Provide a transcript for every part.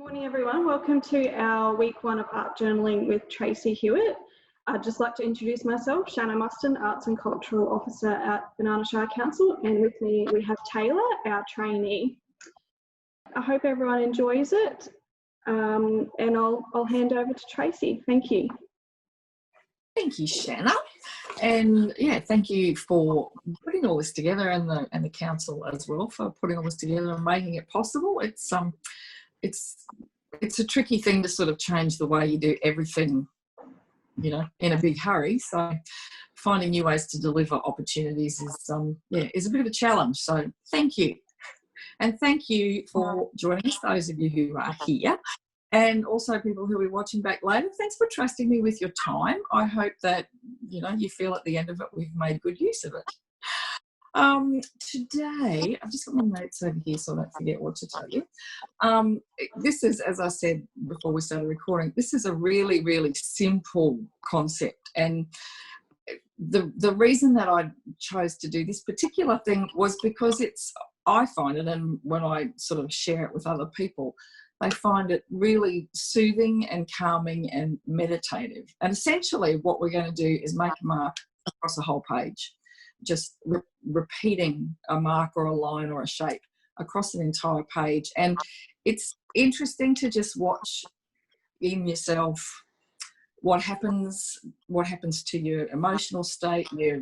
Morning everyone, welcome to our week 1 of art journaling with Tracey Hewitt. I'd just like to introduce myself, Shanna Muston, Arts and Cultural Officer at Shire Council, and with me we have Taylor, our trainee. I hope everyone enjoys it, and I'll hand over to Tracey. Thank you. Thank you, Shanna, and yeah, thank you for putting all this together, and the council as well for putting all this together and making it possible. It's a tricky thing to sort of change the way you do everything, you know, in a big hurry. So finding new ways to deliver opportunities is a bit of a challenge. So thank you, and thank you for joining us, those of you who are here. And also people who will be watching back later, thanks for trusting me with your time. I hope that, you know, you feel at the end of it we've made good use of it. Today, I've just got my notes over here so I don't forget what to tell you. This is, as I said before we started recording, this is a really, really simple concept. And the reason that I chose to do this particular thing was because I find it, and when I sort of share it with other people, they find it really soothing and calming and meditative. And essentially what we're going to do is make a mark across the whole page, just repeating a mark or a line or a shape across an entire page. And it's interesting to just watch in yourself what happens to your emotional state, your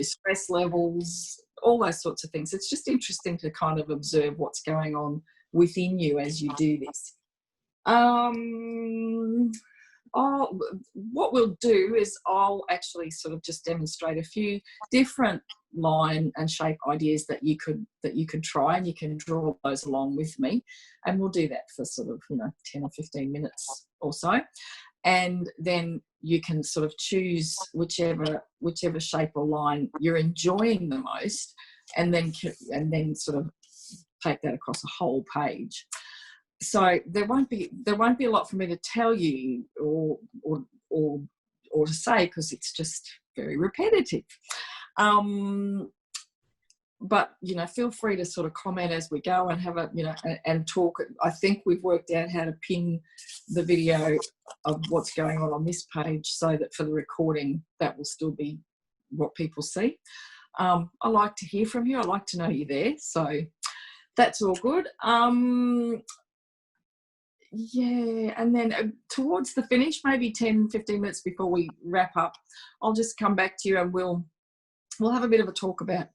stress levels, all those sorts of things. It's just interesting to kind of observe what's going on within you as you do this. What we'll do is I'll actually sort of just demonstrate a few different line and shape ideas that you could try, and you can draw those along with me, and we'll do that for sort of 10 or 15 minutes or so, and then you can sort of choose whichever shape or line you're enjoying the most, and then sort of take that across a whole page. So there won't be a lot for me to tell you or to say, because it's just very repetitive. But feel free to sort of comment as we go and have and talk. I think we've worked out how to pin the video of what's going on this page, so that for the recording that will still be what people see. I like to hear from you. I like to know you're there. So that's all good. Yeah, and then towards the finish, maybe 10, 15 minutes before we wrap up, I'll just come back to you and we'll have a bit of a talk about,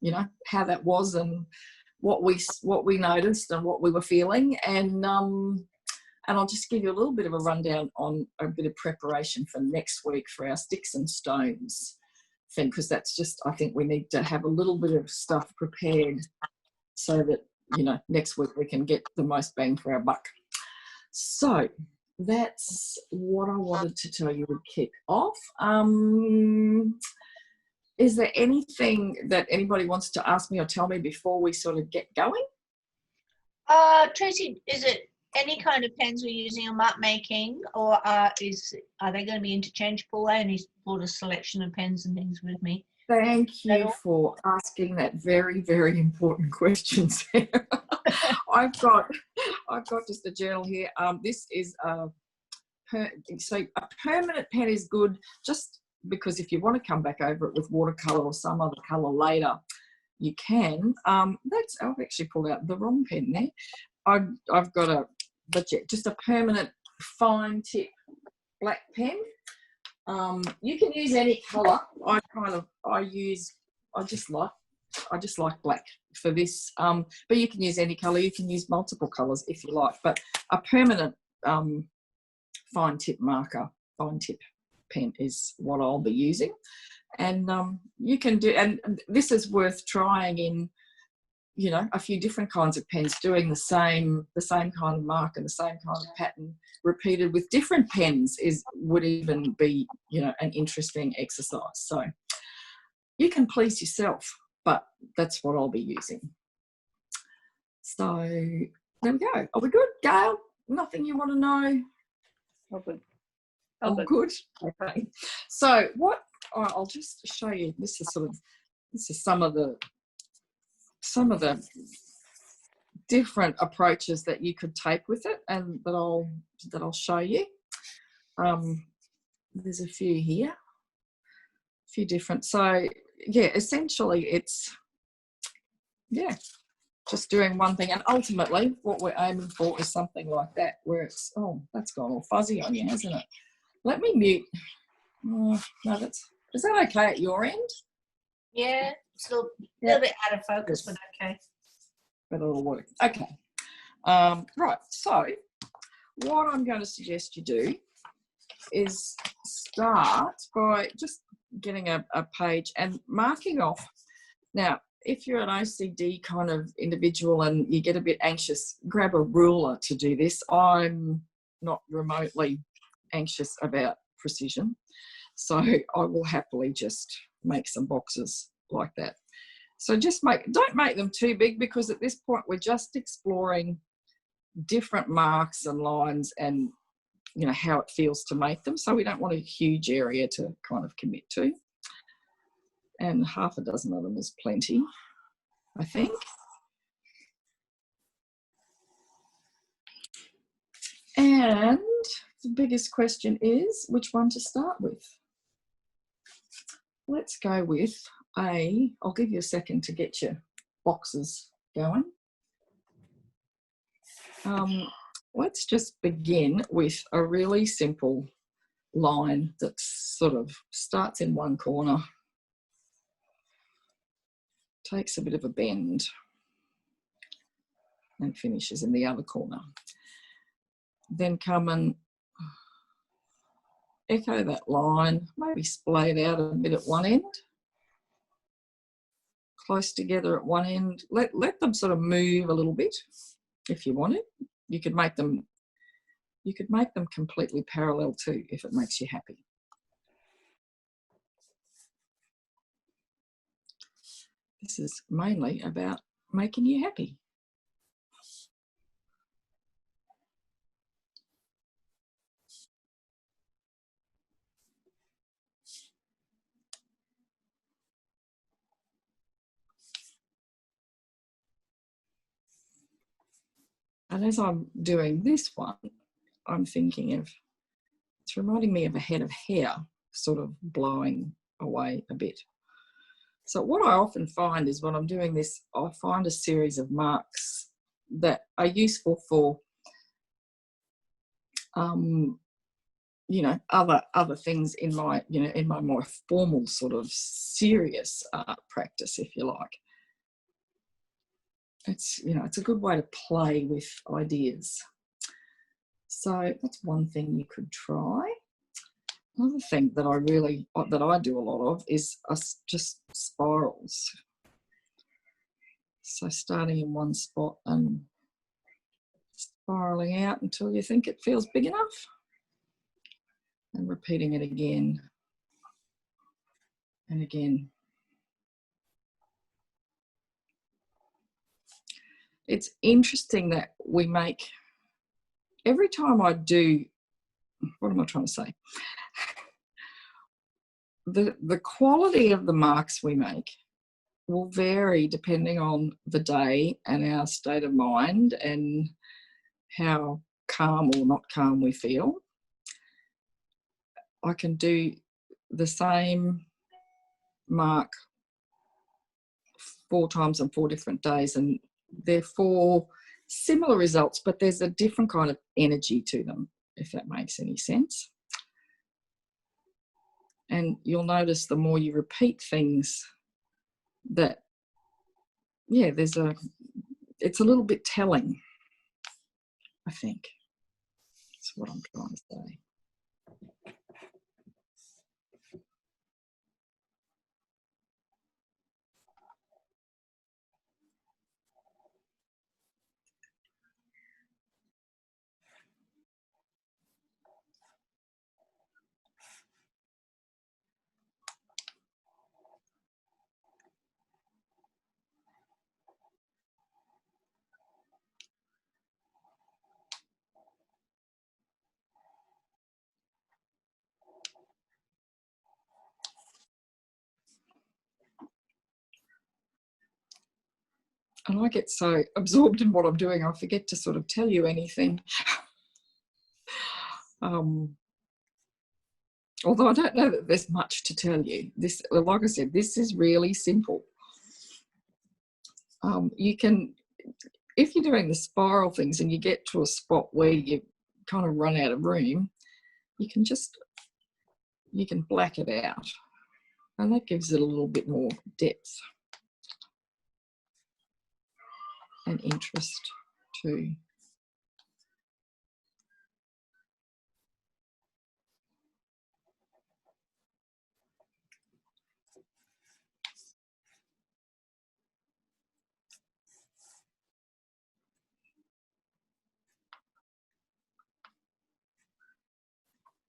how that was and what we noticed and what we were feeling. And I'll just give you a little bit of a rundown on a bit of preparation for next week for our sticks and stones thing, because that's just, I think we need to have a little bit of stuff prepared so that, next week we can get the most bang for our buck. So that's what I wanted to tell you to kick off. Is there anything that anybody wants to ask me or tell me before we sort of get going? Tracey, is it any kind of pens we're using on map making, or are they going to be interchangeable? I only bought a selection of pens and things with me. Thank you for asking that very, very important question, Sarah. I've got just a journal here. This is a permanent pen is good, just because if you want to come back over it with watercolour or some other colour later, you can. I've actually pulled out the wrong pen there. I've got just a permanent fine tip black pen. You can use any colour. I just like black for this. But you can use any colour. You can use multiple colours if you like. But a permanent fine tip pen is what I'll be using. And you can do, and this is worth trying in, a few different kinds of pens, doing the same kind of mark and the same kind of pattern repeated with different pens would even be, an interesting exercise. So you can please yourself, but that's what I'll be using. So there we go. Are we good, Gail? Nothing you want to know? All good. All good. Okay. So I'll just show you. This is some of the different approaches that you could take with it, and that I'll show you. There's a few here, a few different. So yeah, essentially it's just doing one thing, and ultimately what we're aiming for is something like that, where it's, oh, that's gone all fuzzy on you, hasn't it? Let me mute. Oh, no, is that okay at your end? Yeah, it's a little bit out of focus, Yes. but okay. But it'll work. Okay. Right. So what I'm going to suggest you do is start by just getting a page and marking off. Now, if you're an OCD kind of individual and you get a bit anxious, grab a ruler to do this. I'm not remotely anxious about precision, so I will happily just make some boxes like that. So just don't make them too big, because at this point we're just exploring different marks and lines and, you know, how it feels to make them. So we don't want a huge area to kind of commit to. And half a dozen of them is plenty, I think. And the biggest question is which one to start with. Let's go with I'll give you a second to get your boxes going. Let's just begin with a really simple line that sort of starts in one corner, takes a bit of a bend, and finishes in the other corner. Then come and echo that line, maybe splay it out a bit at one end, close together at one end. Let them sort of move a little bit if you want it. You could make them completely parallel too, if it makes you happy. This is mainly about making you happy. And as I'm doing this one, I'm thinking of, it's reminding me of a head of hair sort of blowing away a bit. So what I often find is when I'm doing this, I'll find a series of marks that are useful for, you know, other things in my, you know, in my more formal sort of serious art practice, if you like. It's, you know, it's a good way to play with ideas. So that's one thing you could try. Another thing that I do a lot of is just spirals. So starting in one spot and spiraling out until you think it feels big enough, and repeating it again and again. It's interesting that we make, every time I do, what am I trying to say? The quality of the marks we make will vary depending on the day and our state of mind and how calm or not calm we feel. I can do the same mark 4 times on 4 different days, and they're 4 similar results, but there's a different kind of energy to them, if that makes any sense. And you'll notice the more you repeat things that, yeah, it's a little bit telling, I think. That's what I'm trying to say. And I get so absorbed in what I'm doing, I forget to sort of tell you anything. Although I don't know that there's much to tell you. This, like I said, this is really simple. You can, if you're doing the spiral things and you get to a spot where you kind of run out of room, you can black it out. And that gives it a little bit more depth and interest too.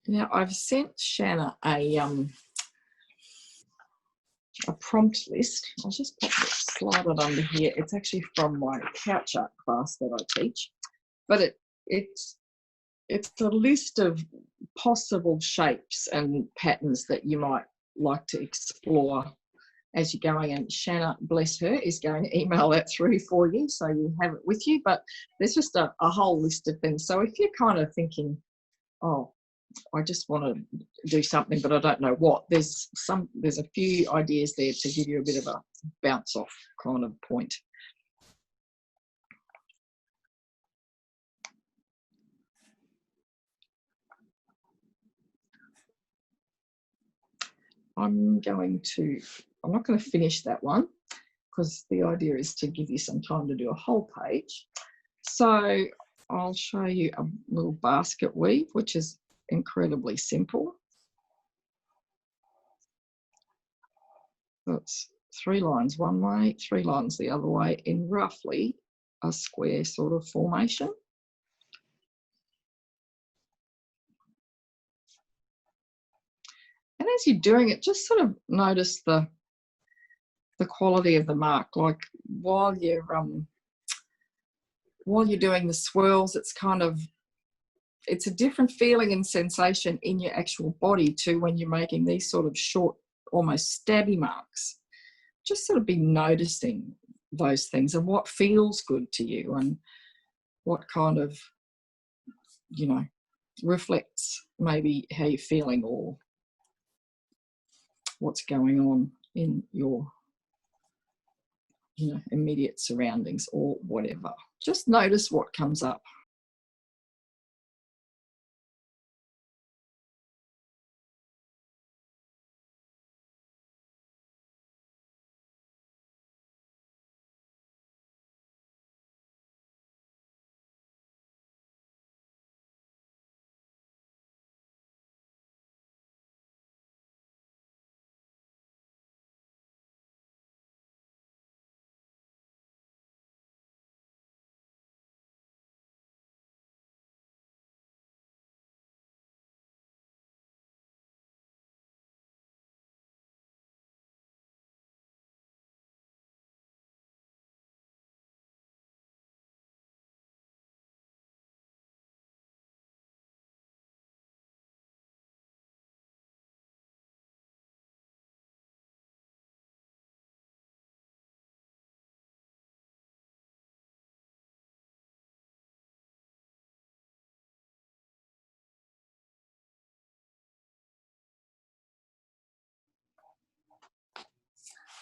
Now I've sent Shanna a prompt list. I'll just slide it under here. It's actually from my couch art class that I teach, but it's a list of possible shapes and patterns that you might like to explore as you're going. And Shanna, bless her, is going to email that through for you so you have it with you. But there's just a whole list of things. So if you're kind of thinking, oh, I just want to do something, but I don't know what, there's a few ideas there to give you a bit of a bounce off kind of point. I'm not going to finish that one because the idea is to give you some time to do a whole page. So I'll show you a little basket weave, which is incredibly simple. So it's 3 lines one way, 3 lines the other way in roughly a square sort of formation. And as you're doing it, just sort of notice the quality of the mark. Like while you're doing the swirls, it's a different feeling and sensation in your actual body to when you're making these sort of short, almost stabby marks. Just sort of be noticing those things and what feels good to you and what kind of, reflects maybe how you're feeling or what's going on in your immediate surroundings or whatever. Just notice what comes up.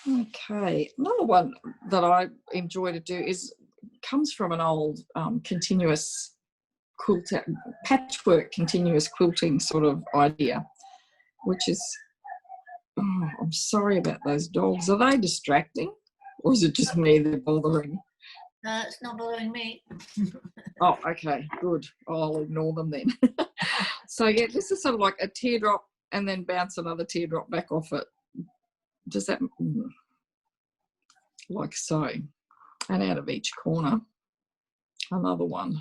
Okay, another one that I enjoy to do comes from an old continuous patchwork continuous quilting sort of idea, which is, oh, I'm sorry about those dogs. Are they distracting or is it just me they're bothering? No, it's not bothering me. Oh, okay, good. I'll ignore them then. So yeah, this is sort of like a teardrop and then bounce another teardrop back off it. Does that, like so, and out of each corner another one.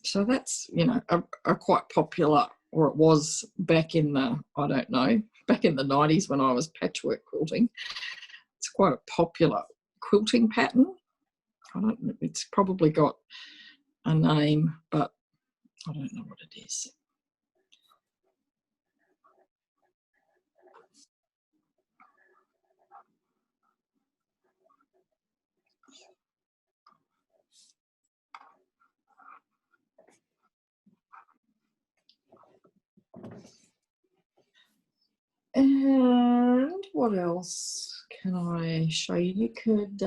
So that's, a quite popular, or it was back in the, I don't know, back in the 90s when I was patchwork quilting. It's quite a popular quilting pattern. I don't know, it's probably got a name, but I don't know what it is. And what else can I show you? You could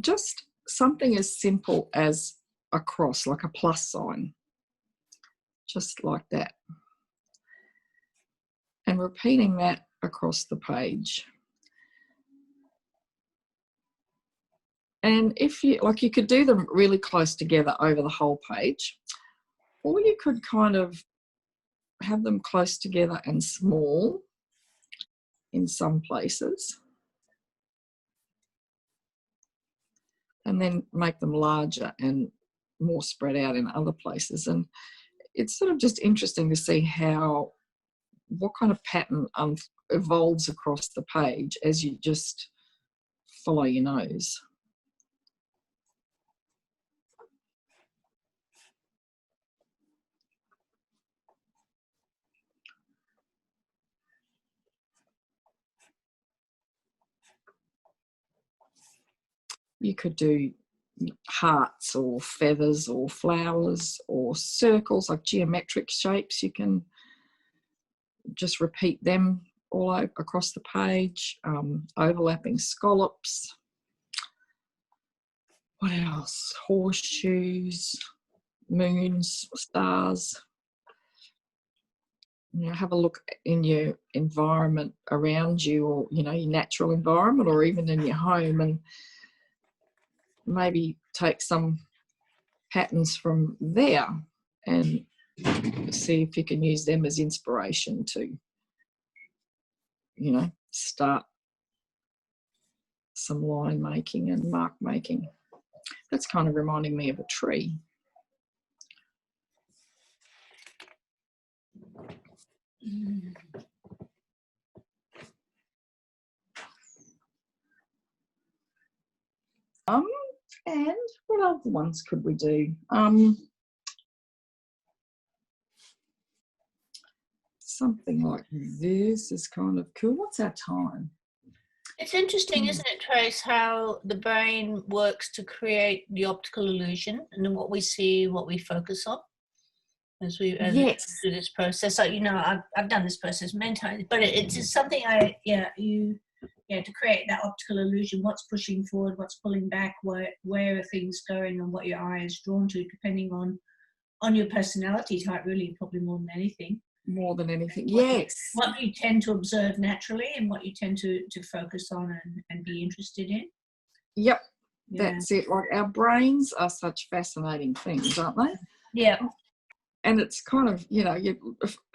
just something as simple as a cross, like a plus sign, just like that. And repeating that across the page. And if you, like, you could do them really close together over the whole page, or you could kind of have them close together and small in some places, and then make them larger and more spread out in other places. And it's sort of just interesting to see what kind of pattern evolves across the page as you just follow your nose. You could do hearts or feathers or flowers or circles, like geometric shapes. You can just repeat them all across the page. Overlapping scallops. What else? Horseshoes, moons, stars. You know, have a look in your environment around you, or your natural environment, or even in your home, and maybe take some patterns from there and see if you can use them as inspiration to, start some line making and mark making. That's kind of reminding me of a tree. And what other ones could we do? Something like this is kind of cool. What's our time? It's interesting, isn't it, Trace, how the brain works to create the optical illusion, and then what we see, what we focus on as we do this process. So, I've done this process many times, but it's just something to create that optical illusion, what's pushing forward, what's pulling back, where are things going, and what your eye is drawn to, depending on your personality type, really, probably more than anything. More than anything, yes. What you tend to observe naturally and what you tend to focus on and be interested in. Yep, that's it. Like, our brains are such fascinating things, aren't they? Yeah. And it's kind of,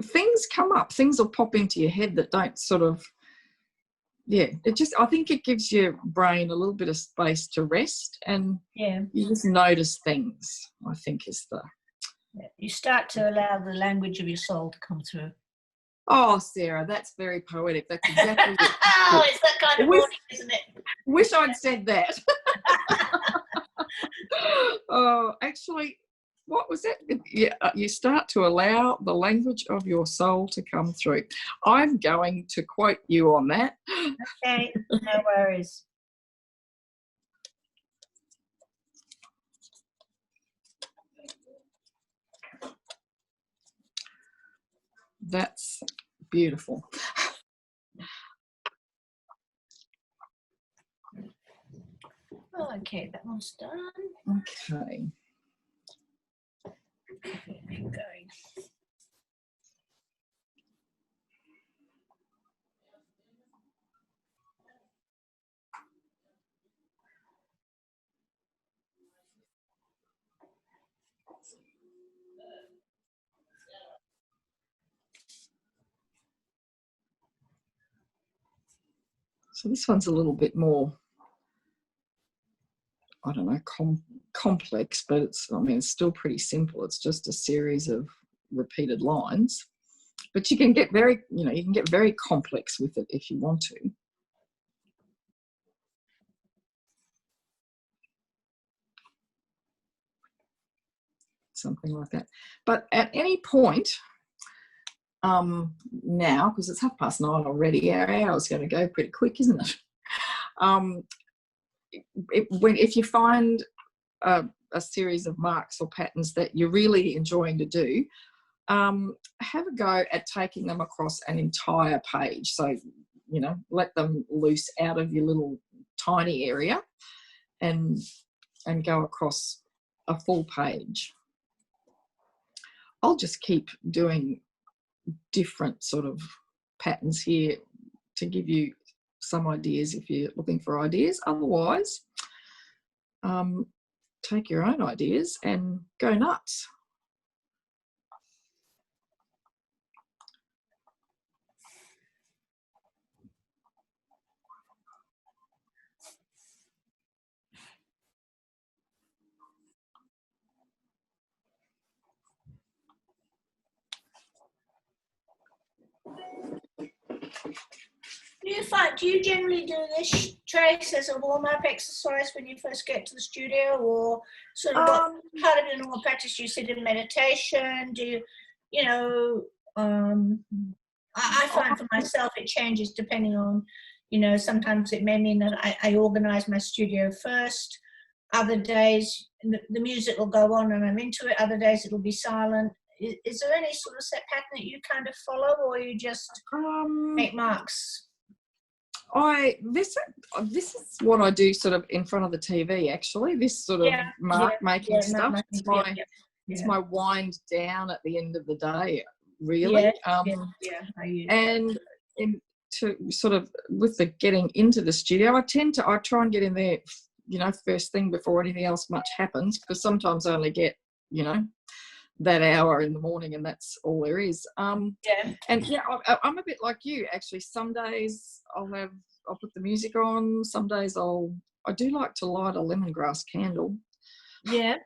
things come up, things will pop into your head that don't sort of, I think it gives your brain a little bit of space to rest, and you just notice things, I think is the... You start to allow the language of your soul to come through. Oh, Sarah, that's very poetic. That's exactly it. Oh, it's that kind of morning, isn't it? Wish I'd said that. Oh, actually, what was it? You start to allow the language of your soul to come through. I'm going to quote you on that. Okay, no worries. That's beautiful. Okay, that one's done. Okay. Keep going. So this one's a little bit more, I don't know, complex, but it's still pretty simple. It's just a series of repeated lines, but you can get very, you can get very complex with it if you want to. Something like that. But at any point, now, because it's 9:30 already, our hour's going to go pretty quick, isn't it? If you find a a series of marks or patterns that you're really enjoying to do, have a go at taking them across an entire page. So, you know, let them loose out of your little tiny area and go across a full page. I'll just keep doing different sort of patterns here to give you some ideas if you're looking for ideas. Otherwise, take your own ideas and go nuts. Do you generally do this, Trace, as a warm-up exercise when you first get to the studio, or sort of what part of your normal practice? Do you sit in meditation? Do you, you know, I find for myself it changes depending on, you know, sometimes it may mean that I organise my studio first. Other days the music will go on and I'm into it. Other days it'll be silent. Is there any sort of set pattern that you kind of follow, or you just make marks? This is what I do sort of in front of the TV, actually. This sort of making stuff. It's my wind down at the end of the day, really. And to sort of with the getting into the studio, I try and get in there, you know, first thing before anything else much happens, because sometimes I only get, you know, that hour in the morning and that's all there is. And I'm a bit like you, actually. Some days I'll put the music on. Some days I do like to light a lemongrass candle. I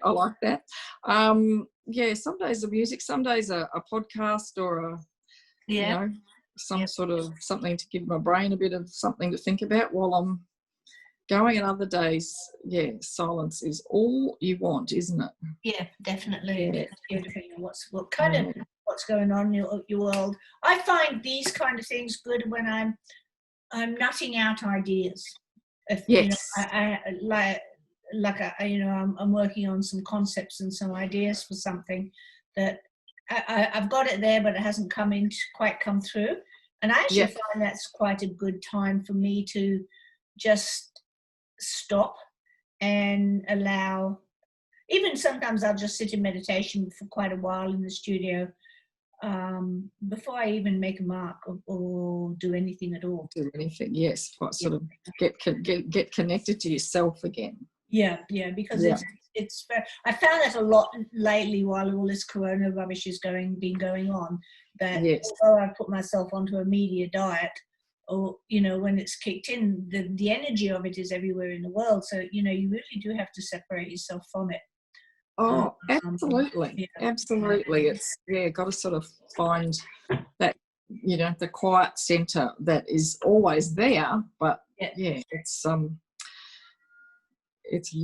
like that. Some days the music, some days a podcast or you know, some sort of something to give my brain a bit of something to think about while I'm going, and other days, silence is all you want, isn't it? Yeah, definitely. Depending on what's going on in your world. I find these kind of things good when I'm nutting out ideas. You know, I'm working on some concepts and some ideas for something that I've got it there, but it hasn't quite come through. And I actually find that's quite a good time for me to just stop and allow. Even sometimes I'll just sit in meditation for quite a while in the studio before I even make a mark or do anything at all. Do anything, yes. Sort of get connected to yourself again. Because it's I found that a lot lately while all this corona rubbish is been going on, that although I put myself onto a media diet, or, you know, when it's kicked in, the energy of it is everywhere in the world. So, you know, you really do have to separate yourself from it. Oh, absolutely. Absolutely. It's, got to sort of find that, you know, the quiet centre that is always there, but it's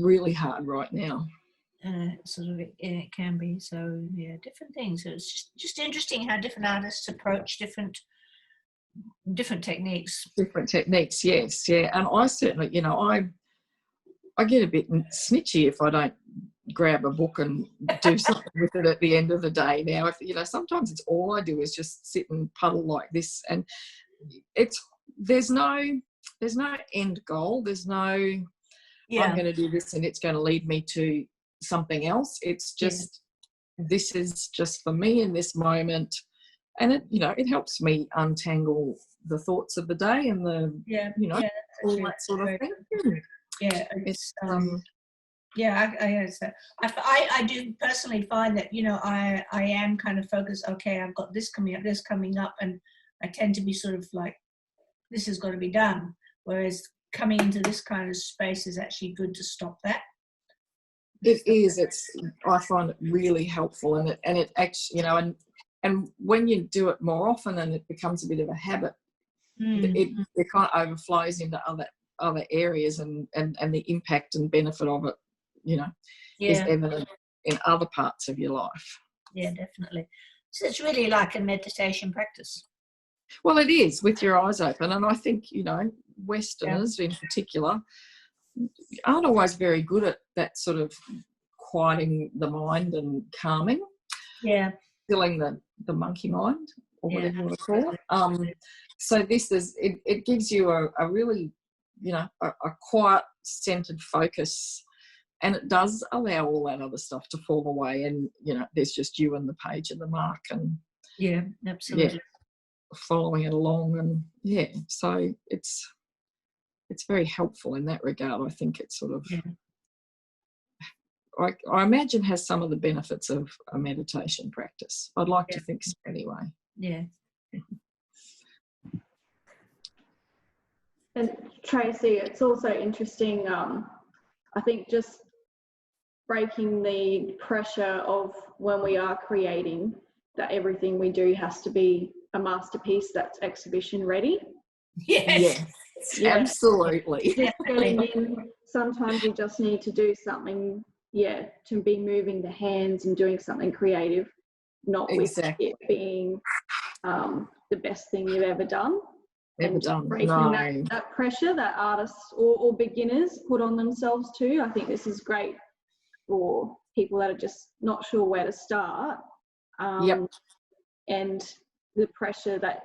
really hard right now. It can be. So, different things. So it's just interesting how different artists approach different techniques. Different techniques, yes, and I certainly, you know, I get a bit snitchy if I don't grab a book and do something with it at the end of the day. Now, if you know, sometimes it's all I do is just sit and puddle like this, and there's no end goal. There's no I'm going to do this and it's going to lead me to something else. It's just this is just for me in this moment. And it, you know, it helps me untangle the thoughts of the day and the, you know, all that sort of thing. I do personally find that, you know, I am kind of focused. Okay, I've got this coming up, and I tend to be sort of like, this has got to be done. Whereas coming into this kind of space is actually good to stop that. It is. I find it really helpful, and it actually, you know, and when you do it more often and it becomes a bit of a habit, it kind of overflows into other areas, and the impact and benefit of it, you know, is evident in other parts of your life. Yeah, definitely. So it's really like a meditation practice. Well, it is, with your eyes open. And I think, you know, Westerners in particular, aren't always very good at that sort of quieting the mind and calming. Yeah. Filling the monkey mind, or whatever you want to call it. Absolutely. So this is, it gives you a really, a quiet, centered focus, and it does allow all that other stuff to fall away, and, there's just you and the page and the mark, and yeah, absolutely. Following it along, and so it's very helpful in that regard. I think it's sort of, I imagine has some of the benefits of a meditation practice. I'd like to think so anyway. Yeah. And Tracey, it's also interesting, I think, just breaking the pressure of when we are creating, that everything we do has to be a masterpiece that's exhibition ready. Yes. Absolutely. Just getting in, sometimes you just need to do something, to be moving the hands and doing something creative, not with it being the best thing you've ever done. Breaking that pressure that artists or beginners put on themselves too. I think this is great for people that are just not sure where to start. And the pressure that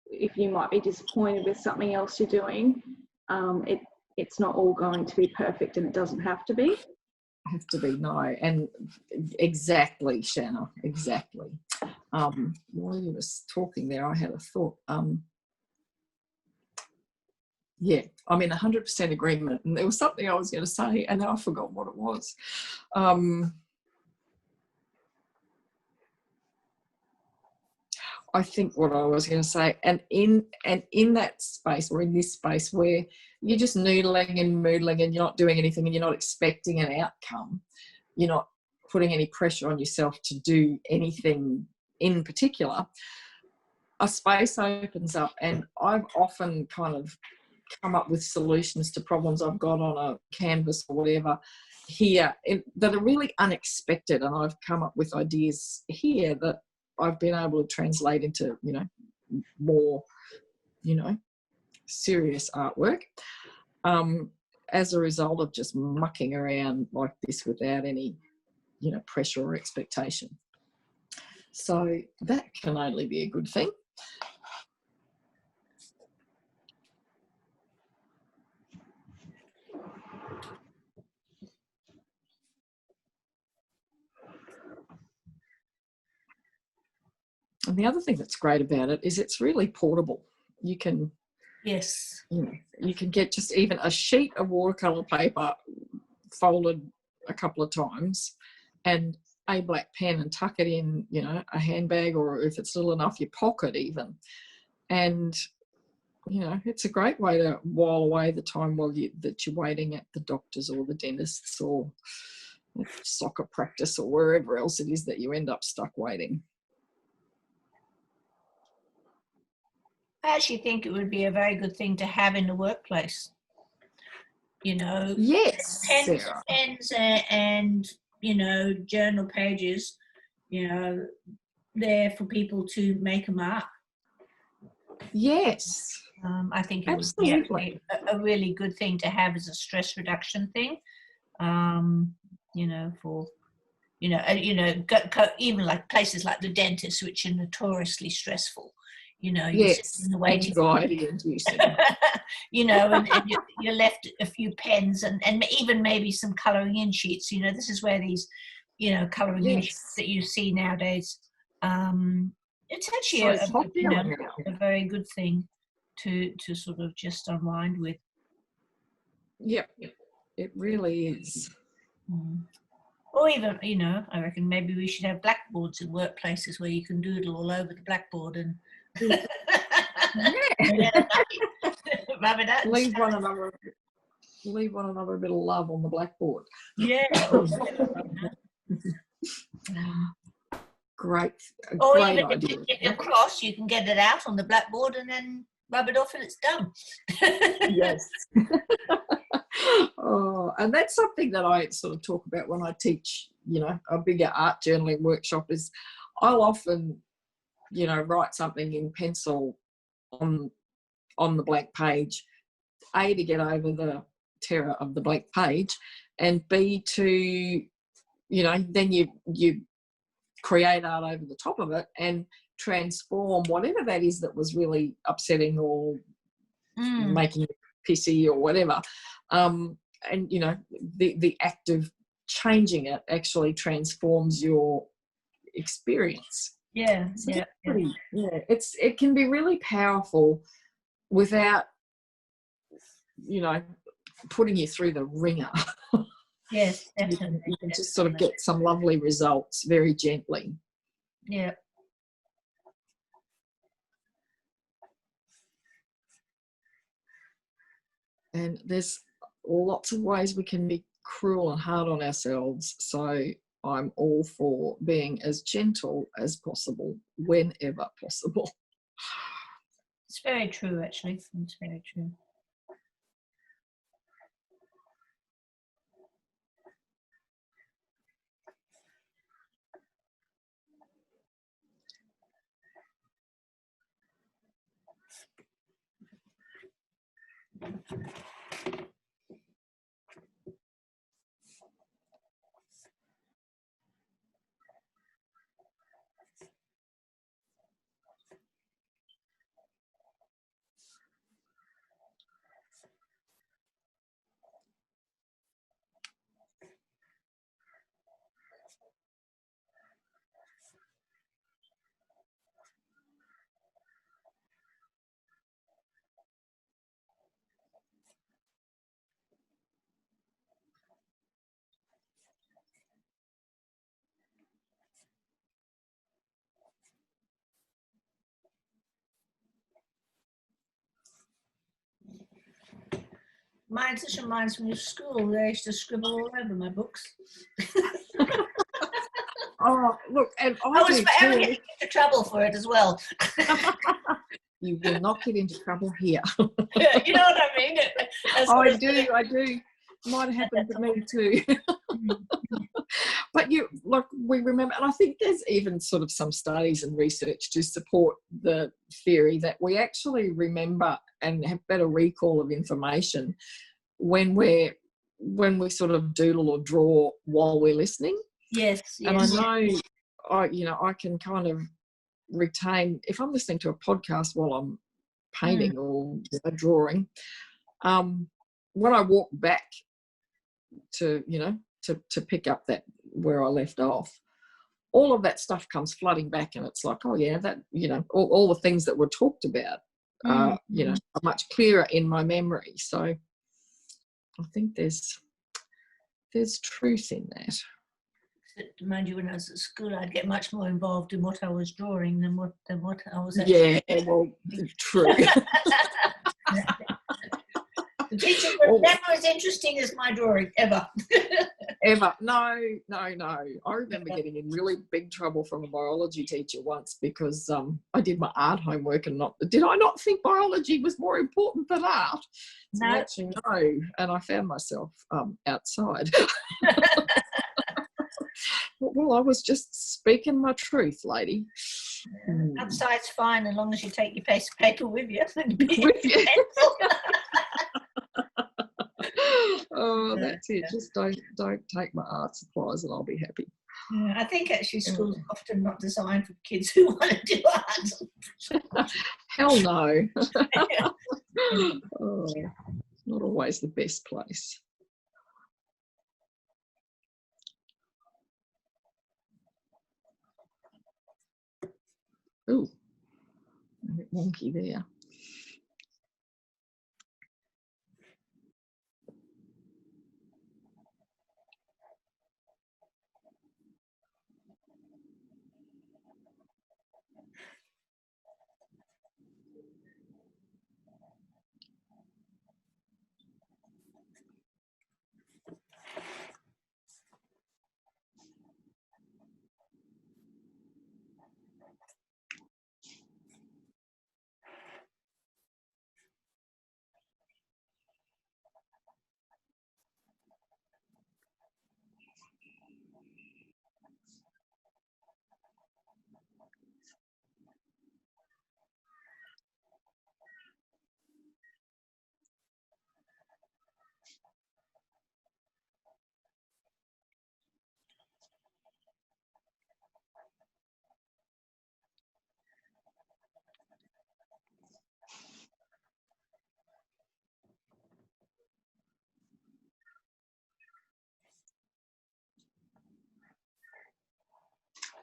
if you might be disappointed with something else you're doing, it's not all going to be perfect, and it doesn't have to be. No. And exactly, Shanna, exactly. While you were talking there, I had a thought. I'm in 100% agreement. And there was something I was going to say, and now I forgot what it was. I think what I was going to say, and in that space, or in this space where you're just noodling and moodling and you're not doing anything and you're not expecting an outcome, you're not putting any pressure on yourself to do anything in particular, a space opens up, and I've often kind of come up with solutions to problems I've got on a canvas or whatever here that are really unexpected, and I've come up with ideas here that I've been able to translate into, more, serious artwork, as a result of just mucking around like this without any, pressure or expectation. So that can only be a good thing. And the other thing that's great about it is it's really portable. You can, you can get just even a sheet of watercolour paper folded a couple of times and a black pen and tuck it in, a handbag, or if it's little enough, your pocket even. And, it's a great way to while away the time that you're waiting at the doctor's or the dentist's or soccer practice or wherever else it is that you end up stuck waiting. I actually think it would be a very good thing to have in the workplace. Yes, pens and journal pages, there for people to make a mark. Yes. I think it would be actually a really good thing to have as a stress reduction thing. Even like places like the dentist, which are notoriously stressful. You sit in the waiting anxiety-inducing. and you're left a few pens and even maybe some colouring in sheets. This is where these, colouring in sheets that you see nowadays. It's actually a very good thing to sort of just unwind with. Yep, it really is. Or even, I reckon maybe we should have blackboards in workplaces where you can doodle all over the blackboard and rub it out. Leave one another a bit of love on the blackboard. Yeah. Great even idea. If you're cross, you can get it out on the blackboard and then rub it off and it's done. Yes. And that's something that I sort of talk about when I teach, a bigger art journaling workshop is I'll often, write something in pencil on the blank page, to get over terror of the blank page, and B, to, then you create art over the top of it and transform whatever that is that was really upsetting or making you pissy or whatever. And, the act of changing it actually transforms your experience. Yeah, so yeah, it can be really powerful without putting you through the ringer. Yes, definitely. You can just sort of get some lovely results very gently. Yeah. And there's lots of ways we can be cruel and hard on ourselves, so I'm all for being as gentle as possible whenever possible. It's very true, actually. It's very true. Mine such reminds me of school. I used to scribble all over my books. Oh, look, and I was forever getting into trouble for it as well. You will not get into trouble here. You know what I mean? I do. Might have happened to me too. But we remember, and I think there's even sort of some studies and research to support the theory that we actually remember and have better recall of information when we sort of doodle or draw while we're listening. Yes. And I know I can kind of retain, if I'm listening to a podcast while I'm painting or drawing, when I walk back to pick up that where I left off, all of that stuff comes flooding back, and it's like, oh yeah, that all the things that were talked about are much clearer in my memory. So I think there's truth in that. Mind you, when I was at school, I'd get much more involved in what I was drawing than what I was actually. Yeah, well, true. The teacher was never as interesting as my drawing, ever. Ever. No. I remember getting in really big trouble from a biology teacher once because I did my art homework and did I not think biology was more important than art? So No. actually, no. And I found myself outside. Well, I was just speaking my truth, lady. Outside's fine as long as you take your piece of paper with you. Oh, that's it. Just don't take my art supplies and I'll be happy. Yeah, I think actually schools are often not designed for kids who want to do art. Hell no. Oh, not always the best place. Ooh, a bit wonky there.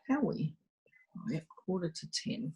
How are we? Oh, yeah, 9:45.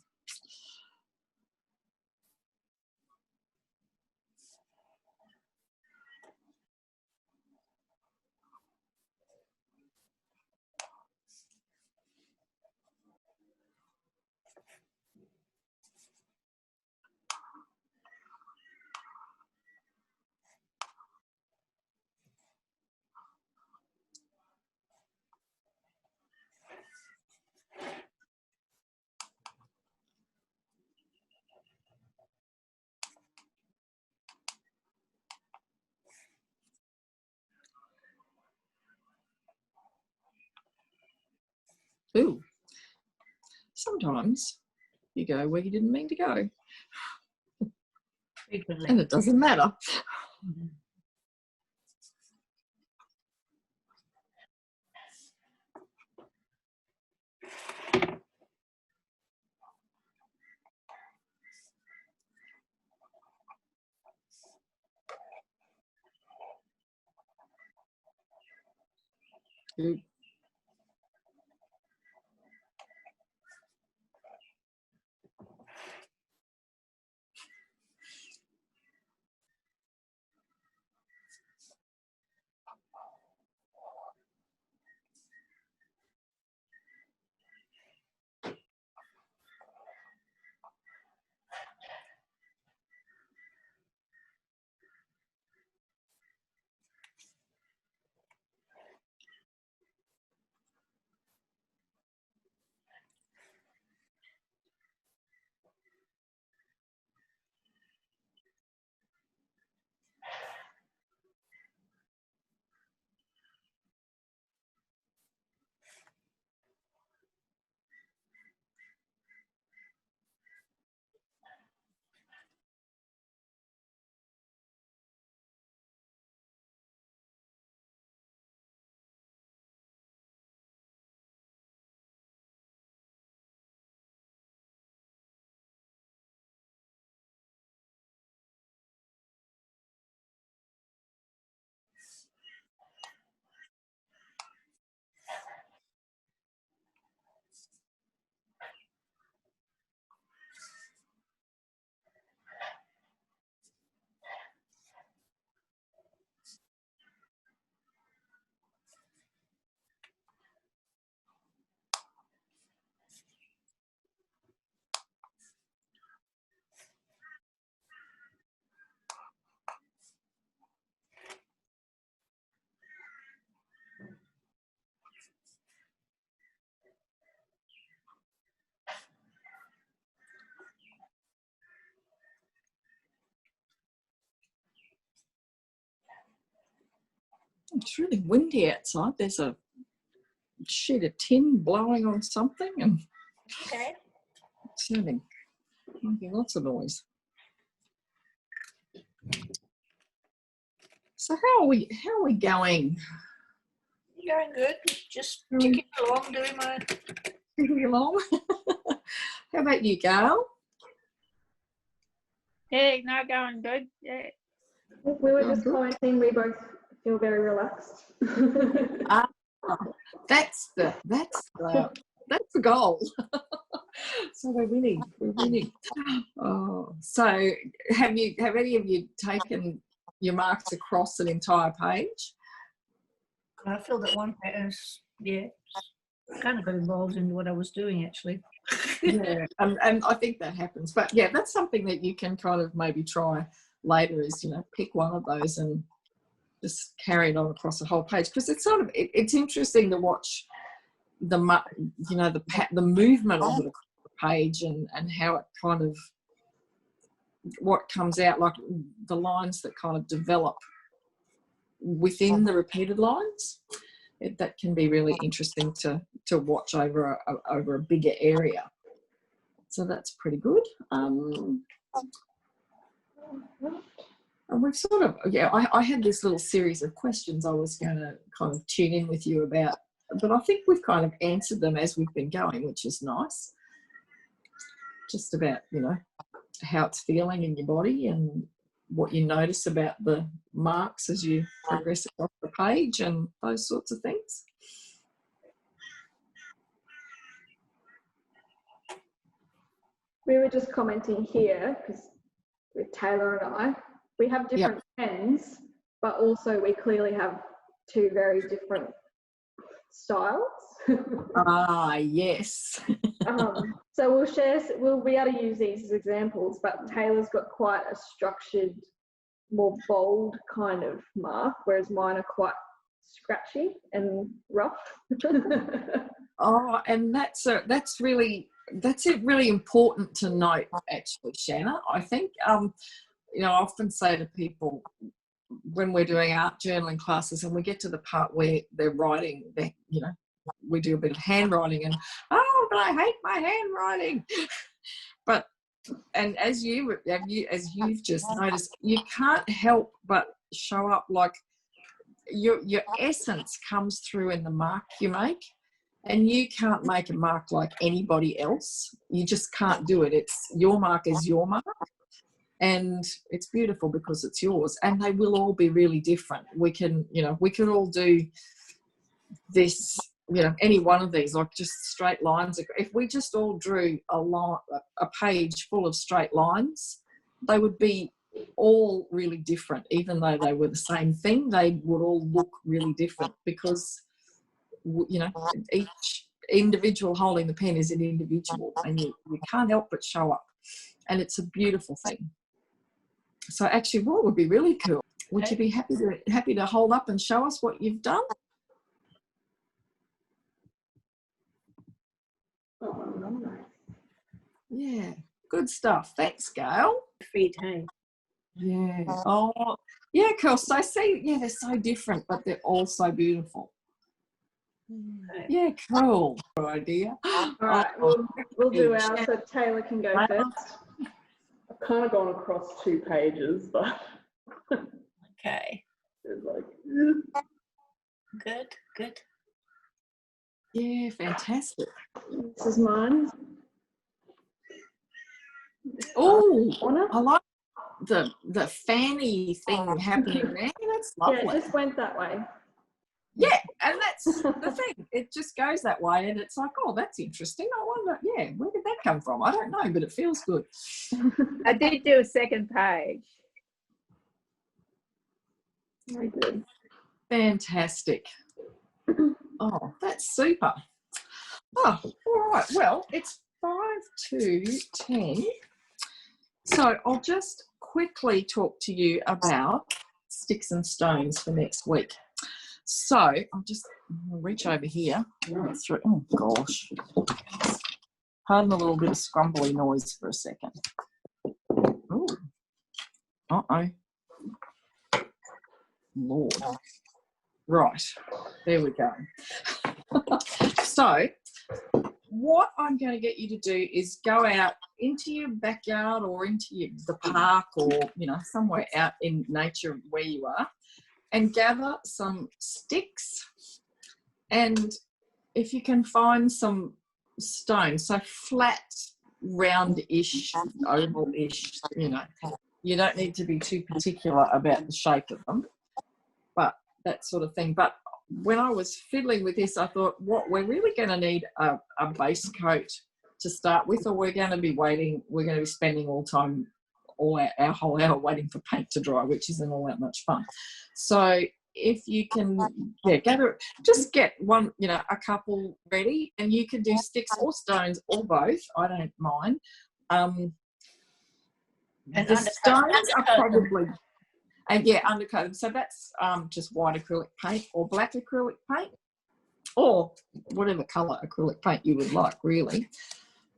Ooh, sometimes you go where you didn't mean to go. Frequently. And it doesn't matter. Good. It's really windy outside. There's a sheet of tin blowing on something and Okay. it's making lots of noise. So how are we going? Going good. Just ticking along, doing my. Ticking along. How about you, Gail? Yeah, no, going good. Yeah. We were just commenting, we both feel very relaxed. That's the goal. So we're winning. Oh, so have any of you taken your marks across an entire page? I feel that one is, yeah, kind of got involved in what I was doing actually. Yeah, and I think that happens. But yeah, that's something that you can kind of maybe try later is, pick one of those and just carry it on across the whole page, because it's sort of, it's interesting to watch the movement of it across the page and how it kind of, what comes out, like the lines that kind of develop within the repeated lines. That can be really interesting to watch over a bigger area. So that's pretty good. And we've sort of, I had this little series of questions I was going to kind of tune in with you about, but I think we've kind of answered them as we've been going, which is nice. Just about, how it's feeling in your body and what you notice about the marks as you progress across the page and those sorts of things. we were just commenting here, because with Taylor and I, we have different pens, but also we clearly have two very different styles. Yes. So we'll be able to use these as examples, but Taylor's got quite a structured, more bold kind of mark, whereas mine are quite scratchy and rough. And that's really important to note, actually, Shanna. I think I often say to people when we're doing art journaling classes and we get to the part where they're writing, we do a bit of handwriting and, but I hate my handwriting. But, and as you've just noticed, you can't help but show up like your essence comes through in the mark you make. And you can't make a mark like anybody else. You just can't do it. It's your mark is your mark. And it's beautiful because it's yours. And they will all be really different. We can all do this, any one of these, like just straight lines. If we just all drew a page full of straight lines, they would be all really different. Even though they were the same thing, they would all look really different because each individual holding the pen is an individual, and you can't help but show up, and it's a beautiful thing. So actually, what would be really cool, would you be happy to hold up and show us what you've done? Yeah, good stuff. Thanks, Gail. Free time. Yeah. Oh yeah, cool. So see, they're so different, but they're all so beautiful. Yeah, cool. Good idea. All right, we'll do ours, so Taylor can go first. I've kind of gone across 2 pages, but Okay. it's like Good. Yeah, fantastic. This is mine. Oh, I like the fanny thing happening there. That's lovely. Yeah, it just went that way. Yeah, and that's the thing. It just goes that way, and it's like, oh, that's interesting. I wonder, where did that come from? I don't know, but it feels good. I did do a second page. Very good. Fantastic. Oh, that's super. Oh, all right. Well, it's 5 to 10. So I'll just quickly talk to you about sticks and stones for next week. So I'll just reach over here. Oh, gosh. Pardon a little bit of scrumbly noise for a second. Ooh. Uh-oh. Lord. Right. There we go. So what I'm going to get you to do is go out into your backyard or into the park or, somewhere out in nature where you are, and gather some sticks, and if you can find some stones, so flat, round-ish, oval-ish, you don't need to be too particular about the shape of them, but that sort of thing. But when I was fiddling with this, I thought, we're really going to need a base coat to start with, or we're going to be spending all our whole hour waiting for paint to dry, which isn't all that much fun. So if you can, just get one, a couple ready, and you can do sticks or stones or both. I don't mind. The stones are probably, undercoat them. So that's just white acrylic paint or black acrylic paint, or whatever colour acrylic paint you would like, really.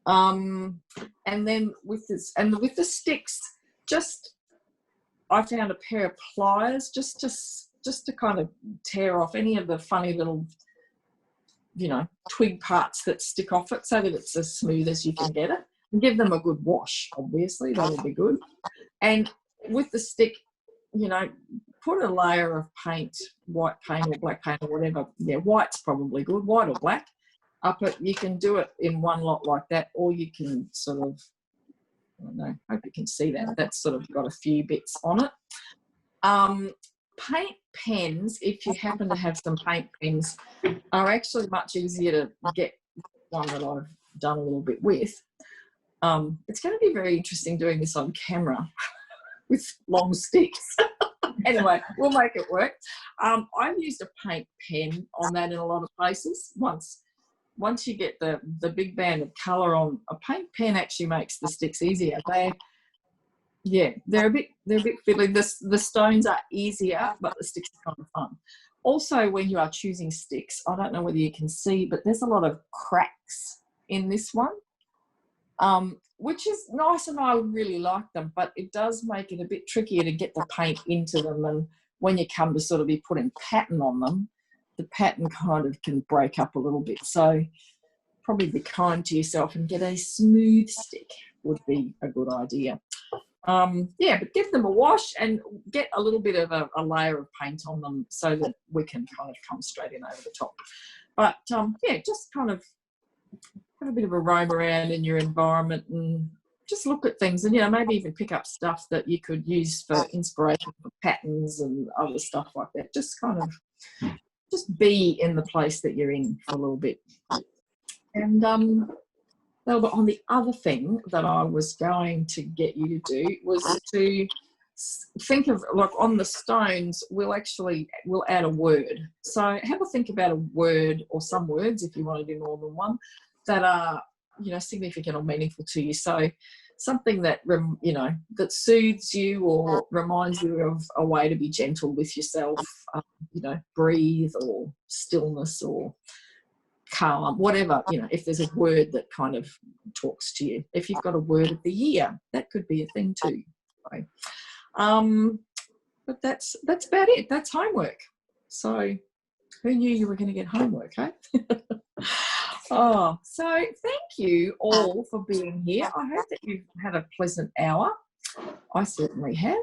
And then with the sticks, I found a pair of pliers just to kind of tear off any of the funny little, twig parts that stick off it, so that it's as smooth as you can get it. And give them a good wash, obviously, that'll be good. And with the stick, put a layer of paint, white paint or black paint or whatever. Yeah, white's probably good, white or black. Up it, you can do it in one lot like that, or you can sort of, I don't know, hope you can see that. That's sort of got a few bits on it. Paint pens, if you happen to have some paint pens, are actually much easier to get. One that I've done a little bit with. It's going to be very interesting doing this on camera with long sticks. Anyway, we'll make it work. I've used a paint pen on that in a lot of places. Once you get the big band of colour on, a paint pen actually makes the sticks easier. They're a bit fiddly. The stones are easier, but the sticks are kind of fun. Also, when you are choosing sticks, I don't know whether you can see, but there's a lot of cracks in this one, which is nice, and I really like them, but it does make it a bit trickier to get the paint into them, and when you come to sort of be putting pattern on them, the pattern kind of can break up a little bit. So probably be kind to yourself and get a smooth stick would be a good idea. But give them a wash and get a little bit of a layer of paint on them so that we can kind of come straight in over the top. But just kind of have a bit of a roam around in your environment and just look at things, and maybe even pick up stuff that you could use for inspiration for patterns and other stuff like that. Just kind of be in the place that you're in for a little bit. And but on the other thing that I was going to get you to do was to think of, like, on the stones, we'll add a word. So have a think about a word or some words, if you want to do more than one, that are, significant or meaningful to you. So something that, that soothes you or reminds you of a way to be gentle with yourself, breathe, or stillness, or calm, whatever, if there's a word that kind of talks to you. If you've got a word of the year, that could be a thing too. So, but that's about it. That's homework. So who knew you were going to get homework, eh? So thank you all for being here. I hope that you've had a pleasant hour. I certainly have.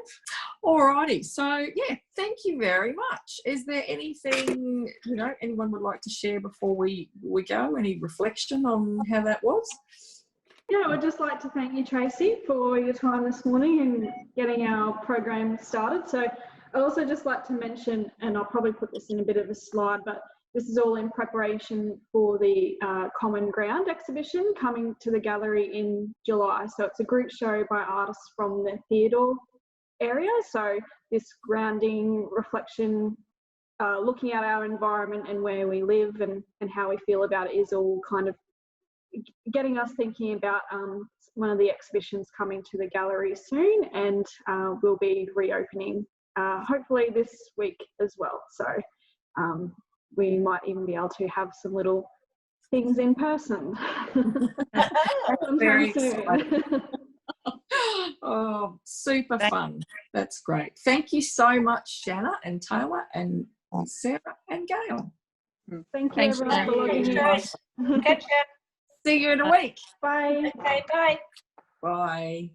Alrighty, so thank you very much. Is there anything anyone would like to share before we go? Any reflection on how that was? I would just like to thank you, Tracey, for your time this morning and getting our program started. So I'd also just like to mention, and I'll probably put this in a bit of a slide, but this is all in preparation for the Common Ground exhibition coming to the gallery in July. So it's a group show by artists from the Theodore area. So this grounding, reflection, looking at our environment and where we live and how we feel about it is all kind of getting us thinking about one of the exhibitions coming to the gallery soon, and we'll be reopening hopefully this week as well. So we might even be able to have some little things in person. Very exciting. Oh, super fun. That's great. Thank you so much, Shanna and Taylor and Sarah and Gail. Thank you, everyone, for logging in. Catch you. See you in a week. Bye. Okay, bye. Bye.